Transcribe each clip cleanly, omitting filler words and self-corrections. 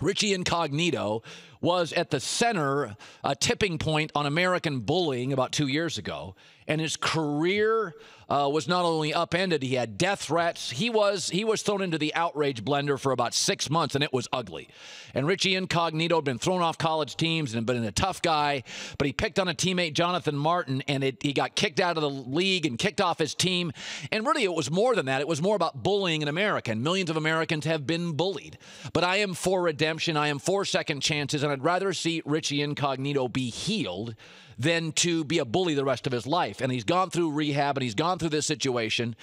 Richie Incognito was at the center, a tipping point on American bullying about 2 years ago. And his career was not only upended, he had death threats. He was thrown into the outrage blender for about 6 months, and it was ugly. And Richie Incognito had been thrown off college teams and been a tough guy, but he picked on a teammate, Jonathan Martin, and he got kicked out of the league and kicked off his team. And really, it was more than that. It was more about bullying in America, and millions of Americans have been bullied. But I am for redemption. I am for second chances, and I'd rather see Richie Incognito be healed than to be a bully the rest of his life. And he's gone through rehab, and he's gone through this situation.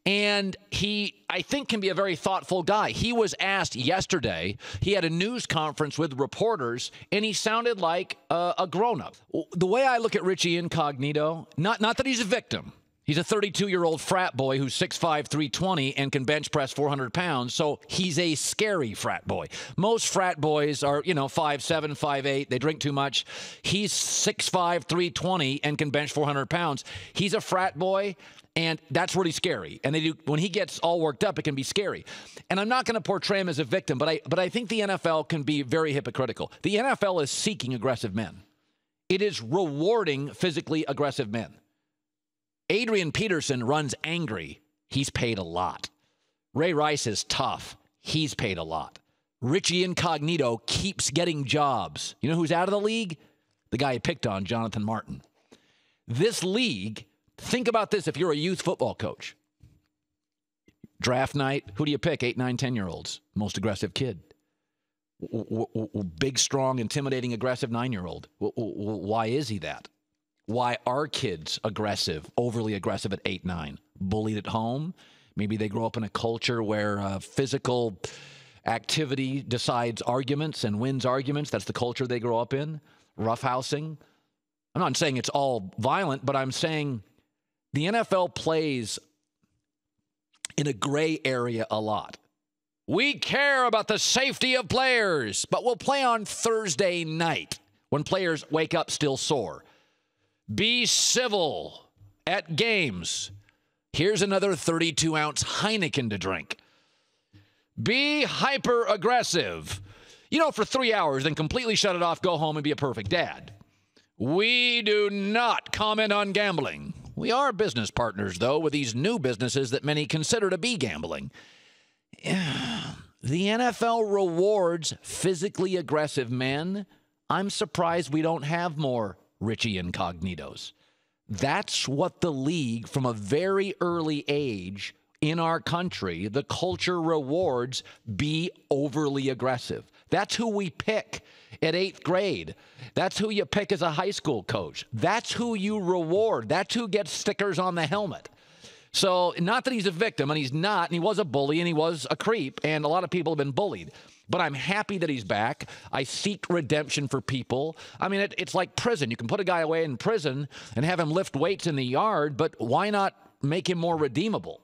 And he, I think, can be a very thoughtful guy. He was asked yesterday, he had a news conference with reporters, and he sounded like a grown-up. The way I look at Richie Incognito, not that he's a victim. He's a 32-year-old frat boy who's 6'5", 320, and can bench press 400 pounds, so he's a scary frat boy. Most frat boys are, 5'7", 5'8", they drink too much. He's 6'5", 320, and can bench 400 pounds. He's a frat boy, and that's really scary. And when he gets all worked up, it can be scary. And I'm not going to portray him as a victim, but I think the NFL can be very hypocritical. The NFL is seeking aggressive men. It is rewarding physically aggressive men. Adrian Peterson runs angry. He's paid a lot. Ray Rice is tough. He's paid a lot. Richie Incognito keeps getting jobs. You know who's out of the league? The guy he picked on, Jonathan Martin. This league, think about this if you're a youth football coach. Draft night, who do you pick? 8, 9, 10-year-olds. Most aggressive kid. Big, strong, intimidating, aggressive 9-year-old. Why is he that? Why are kids aggressive, overly aggressive at 8, 9? Bullied at home? Maybe they grow up in a culture where physical activity decides arguments and wins arguments. That's the culture they grow up in. Roughhousing. I'm not saying it's all violent, but I'm saying the NFL plays in a gray area a lot. We care about the safety of players, but we'll play on Thursday night when players wake up still sore. Be civil at games. Here's another 32-ounce Heineken to drink. Be hyper-aggressive. For 3 hours, then completely shut it off, go home, and be a perfect dad. We do not comment on gambling. We are business partners, though, with these new businesses that many consider to be gambling. The NFL rewards physically aggressive men. I'm surprised we don't have more Richie Incognitos. That's what the league, from a very early age in our country, the culture rewards be overly aggressive. That's who we pick at 8th grade. That's who you pick as a high school coach. That's who you reward. That's who gets stickers on the helmet. So, not that he's a victim, and he's not, and he was a bully, and he was a creep, and a lot of people have been bullied. But I'm happy that he's back. I seek redemption for people. I mean, it's like prison. You can put a guy away in prison and have him lift weights in the yard, but why not make him more redeemable?